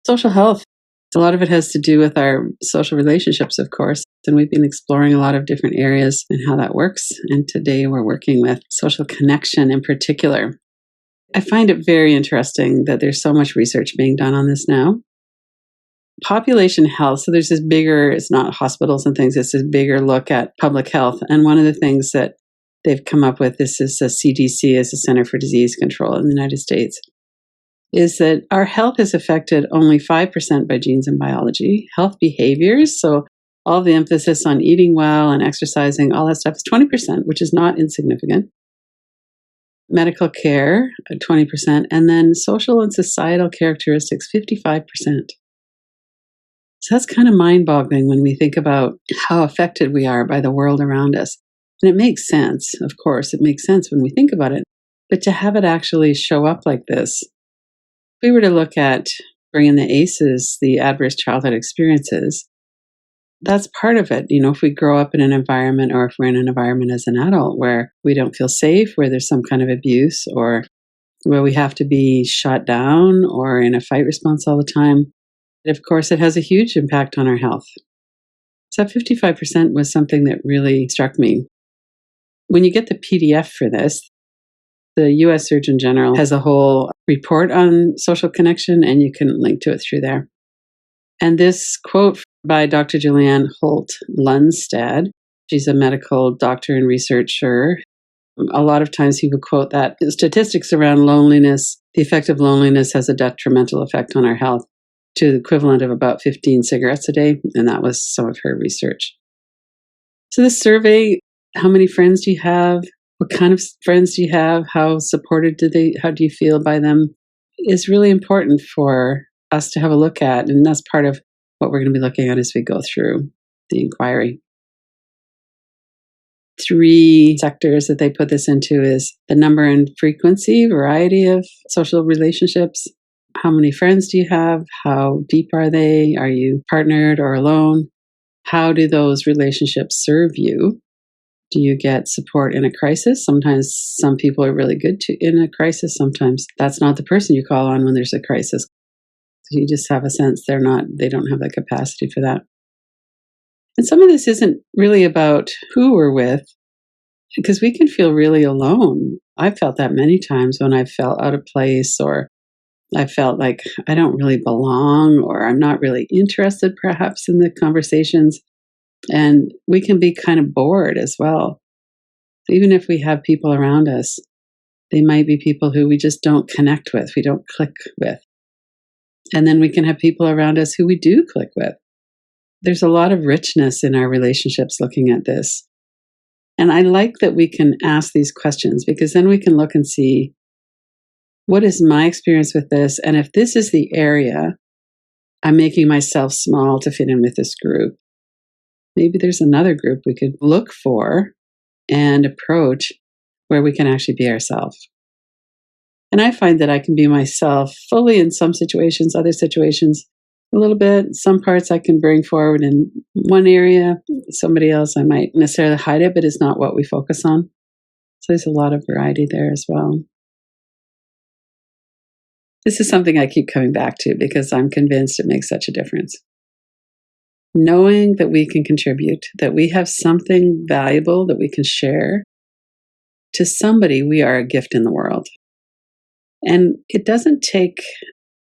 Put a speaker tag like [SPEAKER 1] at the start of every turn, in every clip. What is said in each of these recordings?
[SPEAKER 1] Social health, a lot of it has to do with our social relationships, of course. And we've been exploring a lot of different areas and how that works. And today we're working with social connection in particular. I find it very interesting that there's so much research being done on this now. Population health, so there's this bigger, it's not hospitals and things, it's this bigger look at public health. And one of the things that they've come up with, this is a CDC, is the Center for Disease Control in the United States, is that our health is affected only 5% by genes and biology. Health behaviors, so all the emphasis on eating well and exercising, all that stuff is 20%, which is not insignificant. Medical care, 20%, and then social and societal characteristics, 55%. So that's kind of mind-boggling when we think about how affected we are by the world around us. And it makes sense, of course, it makes sense when we think about it. But to have it actually show up like this, if we were to look at bringing the ACEs, the adverse childhood experiences, that's part of it. You know, if we grow up in an environment or if we're in an environment as an adult where we don't feel safe, where there's some kind of abuse or where we have to be shut down or in a fight response all the time, of course, it has a huge impact on our health. So 55% was something that really struck me. When you get the PDF for this, the U.S. Surgeon General has a whole report on social connection, and you can link to it through there. And this quote by Dr. Julianne Holt-Lunstad, she's a medical doctor and researcher. A lot of times he would quote that statistics around loneliness, the effect of loneliness has a detrimental effect on our health, to the equivalent of about 15 cigarettes a day, and that was some of her research. So this survey, how many friends do you have? What kind of friends do you have? How supported how do you feel by them? Is really important for us to have a look at, and that's part of what we're going to be looking at as we go through the inquiry. 3 sectors that they put this into is the number and frequency, variety of social relationships. How many friends do you have? How deep are they? Are you partnered or alone? How do those relationships serve you? Do you get support in a crisis? Sometimes some people are really good in a crisis. Sometimes that's not the person you call on when there's a crisis. You just have a sense they don't have the capacity for that. And some of this isn't really about who we're with, because we can feel really alone. I've felt that many times when I've felt out of place, or I felt like I don't really belong, or I'm not really interested perhaps in the conversations. And we can be kind of bored as well. Even if we have people around us, they might be people who we just don't connect with, we don't click with. And then we can have people around us who we do click with. There's a lot of richness in our relationships looking at this. And I like that we can ask these questions, because then we can look and see, what is my experience with this? And if this is the area I'm making myself small to fit in with this group, maybe there's another group we could look for and approach where we can actually be ourselves. And I find that I can be myself fully in some situations, other situations a little bit. Some parts I can bring forward in one area. Somebody else, I might necessarily hide it, but it's not what we focus on. So there's a lot of variety there as well. This is something I keep coming back to because I'm convinced it makes such a difference. Knowing that we can contribute, that we have something valuable that we can share to somebody, we are a gift in the world. And it doesn't take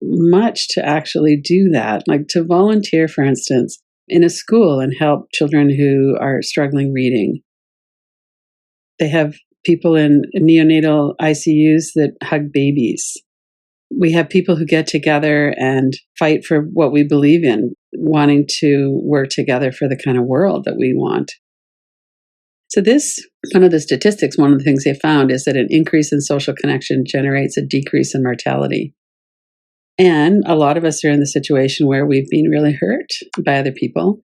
[SPEAKER 1] much to actually do that, like to volunteer, for instance, in a school and help children who are struggling reading. They have people in neonatal ICUs that hug babies. We have people who get together and fight for what we believe in, wanting to work together for the kind of world that we want. So one of the statistics, one of the things they found is that an increase in social connection generates a decrease in mortality. And a lot of us are in the situation where we've been really hurt by other people,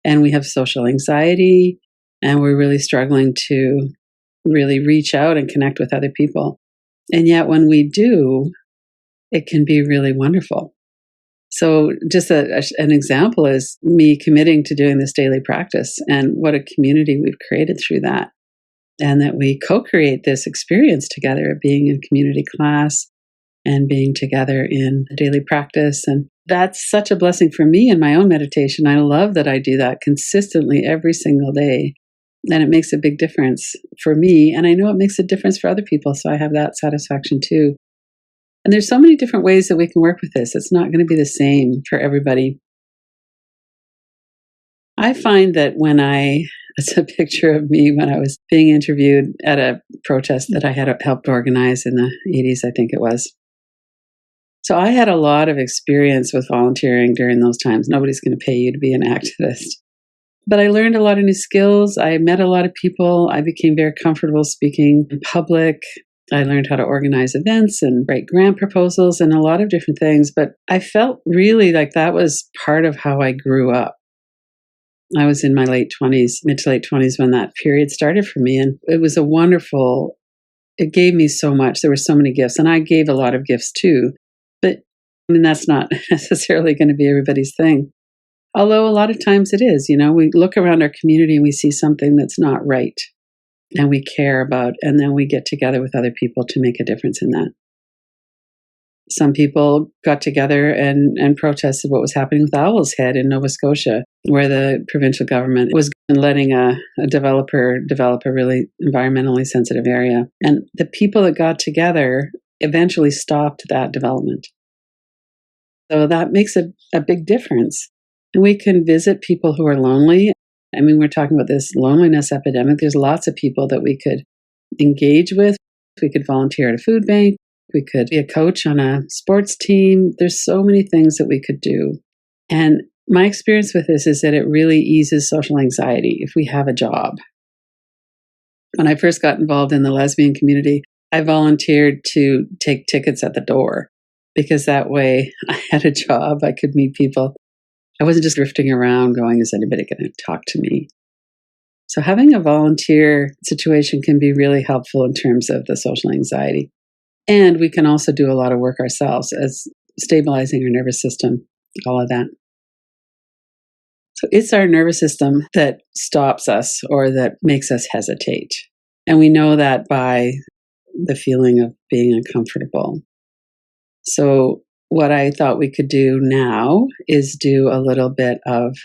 [SPEAKER 1] and we have social anxiety, and we're really struggling to really reach out and connect with other people. And yet when we do, it can be really wonderful. So just an example is me committing to doing this daily practice, and what a community we've created through that. And that we co-create this experience together of being in community class, and being together in daily practice. And that's such a blessing for me in my own meditation. I love that I do that consistently every single day. And it makes a big difference for me. And I know it makes a difference for other people. So I have that satisfaction too. And there's so many different ways that we can work with this. It's not going to be the same for everybody. I find that it's a picture of me when I was being interviewed at a protest that I had helped organize in the 80s, I think it was. So I had a lot of experience with volunteering during those times. Nobody's going to pay you to be an activist. But I learned a lot of new skills. I met a lot of people. I became very comfortable speaking in public. I learned how to organize events and write grant proposals and a lot of different things. But I felt really like that was part of how I grew up. I was in my mid to late 20s when that period started for me. And it was it gave me so much. There were so many gifts. And I gave a lot of gifts too. But that's not necessarily going to be everybody's thing. Although a lot of times it is, we look around our community and we see something that's not right and we care about, and then we get together with other people to make a difference in that. Some people got together and protested what was happening with Owl's Head in Nova Scotia, where the provincial government was letting a developer develop a really environmentally sensitive area. And the people that got together eventually stopped that development. So that makes a big difference. And we can visit people who are lonely. We're talking about this loneliness epidemic. There's lots of people that we could engage with. We could volunteer at a food bank. We could be a coach on a sports team. There's so many things that we could do. And my experience with this is that it really eases social anxiety if we have a job. When I first got involved in the lesbian community, I volunteered to take tickets at the door because that way I had a job. I could meet people. I wasn't just drifting around going, is anybody going to talk to me? So having a volunteer situation can be really helpful in terms of the social anxiety. And we can also do a lot of work ourselves as stabilizing our nervous system, all of that. So it's our nervous system that stops us or that makes us hesitate. And we know that by the feeling of being uncomfortable. So what I thought we could do now is do a little bit of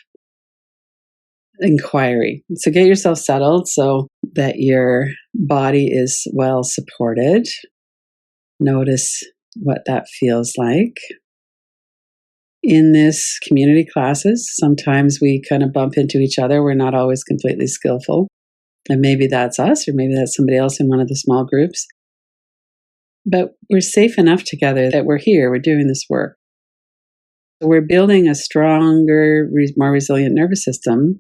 [SPEAKER 1] inquiry. So get yourself settled so that your body is well supported. Notice what that feels like. In this community classes, sometimes we kind of bump into each other. We're not always completely skillful. And maybe that's us, or maybe that's somebody else in one of the small groups. But we're safe enough together that we're here, we're doing this work. We're building a stronger, more resilient nervous system.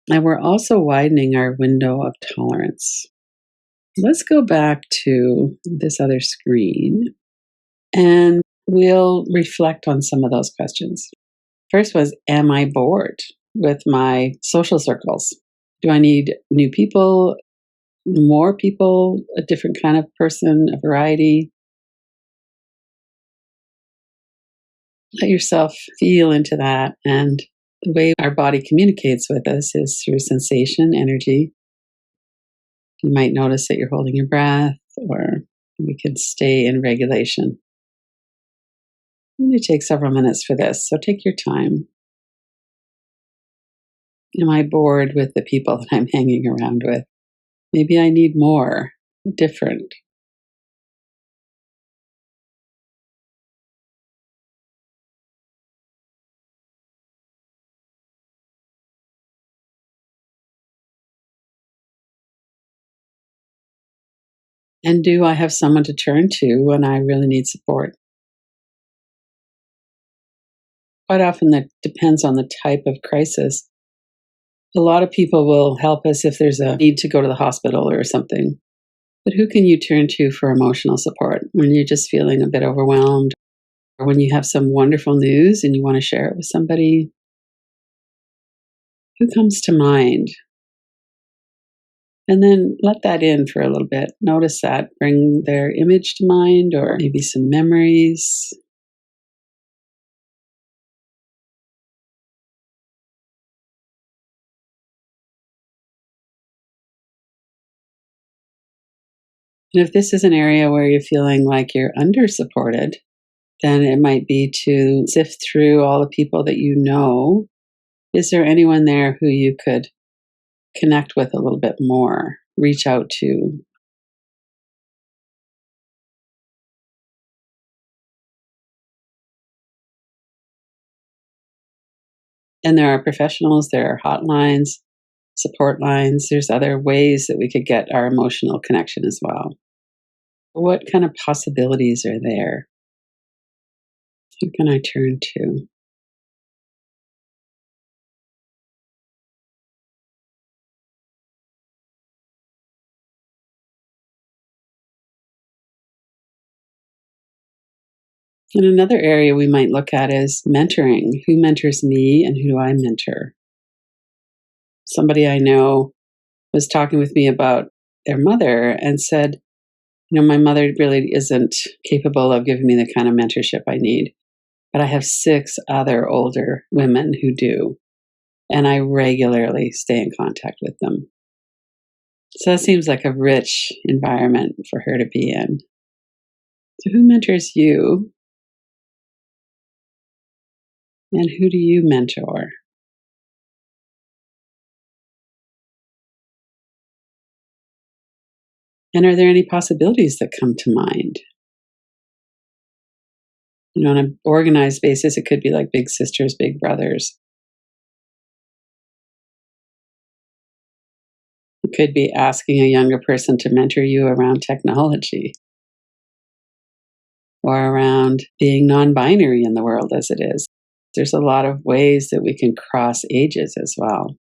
[SPEAKER 1] And we're also widening our window of tolerance. Let's go back to this other screen and we'll reflect on some of those questions. First was, am I bored with my social circles? Do I need new people, more people, a different kind of person, a variety? Let yourself feel into that. And the way our body communicates with us is through sensation, energy. You might notice that you're holding your breath, or we can stay in regulation. It may take several minutes for this, so take your time. Am I bored with the people that I'm hanging around with? Maybe I need more, different. And do I have someone to turn to when I really need support? Quite often that depends on the type of crisis. A lot of people will help us if there's a need to go to the hospital or something. But who can you turn to for emotional support when you're just feeling a bit overwhelmed, or when you have some wonderful news and you want to share it with somebody? Who comes to mind? And then let that in for a little bit. Notice that. Bring their image to mind, or maybe some memories. And if this is an area where you're feeling like you're under supported, then it might be to sift through all the people that you know. Is there anyone there who you could connect with a little bit more, reach out to? And there are professionals, there are hotlines, support lines. There's other ways that we could get our emotional connection as well. What kind of possibilities are there? Who can I turn to? And another area we might look at is mentoring. Who mentors me and who do I mentor? Somebody I know was talking with me about their mother and said, my mother really isn't capable of giving me the kind of mentorship I need, but I have 6 other older women who do, and I regularly stay in contact with them. So that seems like a rich environment for her to be in. So, who mentors you and who do you mentor? And are there any possibilities that come to mind? On an organized basis, it could be like big sisters, big brothers. It could be asking a younger person to mentor you around technology or around being non binary in the world as it is. There's a lot of ways that we can cross ages as well.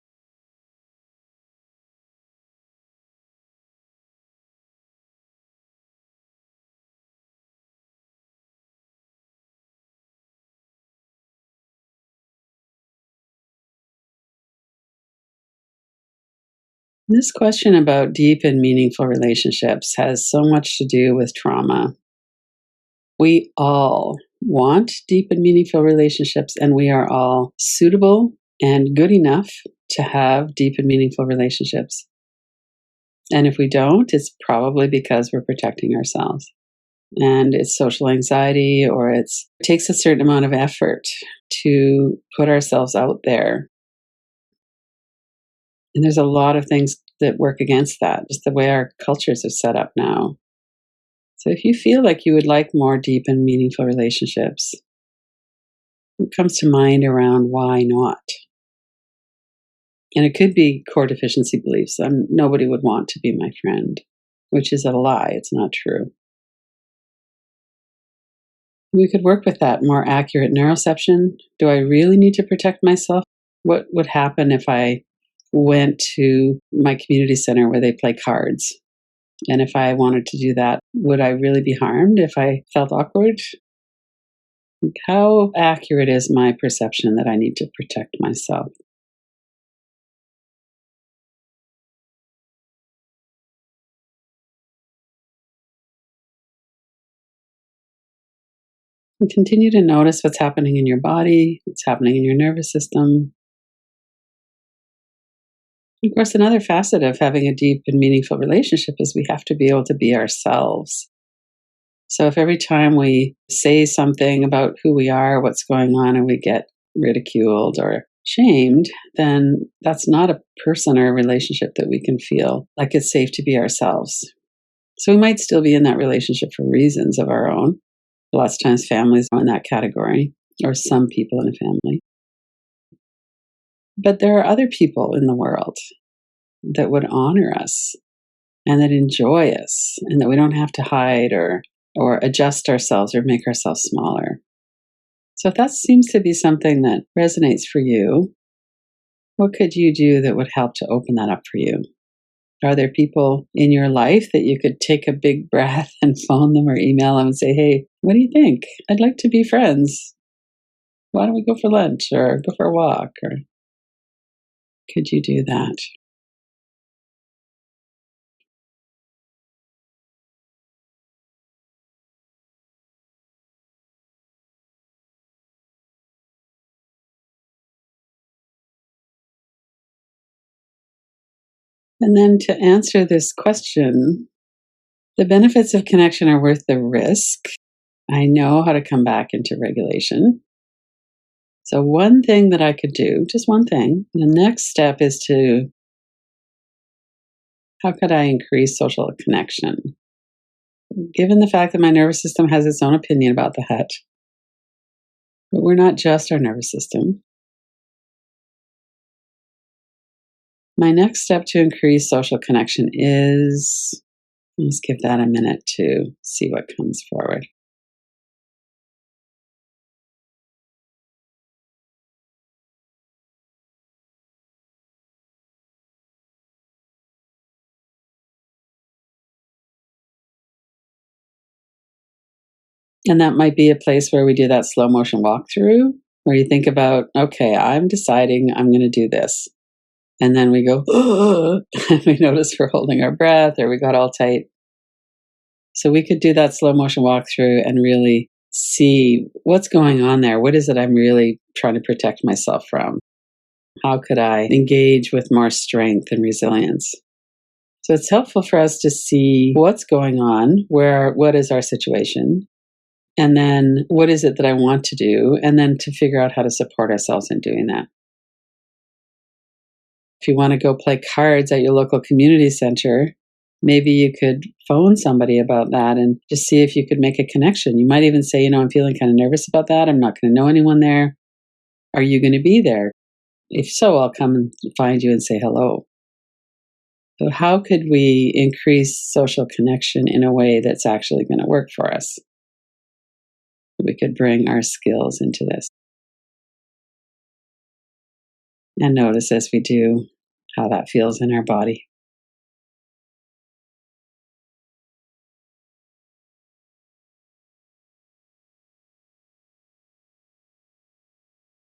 [SPEAKER 1] This question about deep and meaningful relationships has so much to do with trauma. We all want deep and meaningful relationships, and we are all suitable and good enough to have deep and meaningful relationships. And if we don't, it's probably because we're protecting ourselves. And it's social anxiety, or it takes a certain amount of effort to put ourselves out there. And there's a lot of things that work against that, just the way our cultures are set up now. So if you feel like you would like more deep and meaningful relationships, what comes to mind around why not? And it could be core deficiency beliefs. Nobody would want to be my friend, which is a lie. It's not true. We could work with that more accurate neuroception. Do I really need to protect myself? What would happen if I went to my community center where they play cards? And if I wanted to do that, would I really be harmed if I felt awkward? How accurate is my perception that I need to protect myself? And continue to notice what's happening in your body, what's happening in your nervous system. Of course, another facet of having a deep and meaningful relationship is we have to be able to be ourselves. So if every time we say something about who we are, what's going on, and we get ridiculed or shamed, then that's not a person or a relationship that we can feel like it's safe to be ourselves. So we might still be in that relationship for reasons of our own. Lots of times families are in that category, or some people in a family. But there are other people in the world that would honor us and that enjoy us and that we don't have to hide or adjust ourselves or make ourselves smaller. So if that seems to be something that resonates for you, what could you do that would help to open that up for you? Are there people in your life that you could take a big breath and phone them or email them and say, hey, what do you think? I'd like to be friends. Why don't we go for lunch or go for a walk? Or could you do that? And then to answer this question, The benefits of connection are worth the risk. I know how to come back into regulation. So, one thing that I could do, just one thing, the next step is to how could I increase social connection? Given the fact that my nervous system has its own opinion about that, but we're not just our nervous system. My next step to increase social connection is, let's give that a minute to see what comes forward. And that might be a place where we do that slow motion walkthrough, where you think about, okay, I'm deciding I'm going to do this. And then we go, and we notice we're holding our breath or we got all tight. So we could do that slow motion walkthrough and really see what's going on there. What is it I'm really trying to protect myself from? How could I engage with more strength and resilience? So it's helpful for us to see what's going on, what is our situation, and then what is it that I want to do, and then to figure out how to support ourselves in doing that. If you want to go play cards at your local community center, maybe you could phone somebody about that and just see if you could make a connection. You might even say, I'm feeling kind of nervous about that. I'm not going to know anyone there. Are you going to be there? If so, I'll come and find you and say hello. So how could we increase social connection in a way that's actually going to work for us? We could bring our skills into this. And notice as we do how that feels in our body.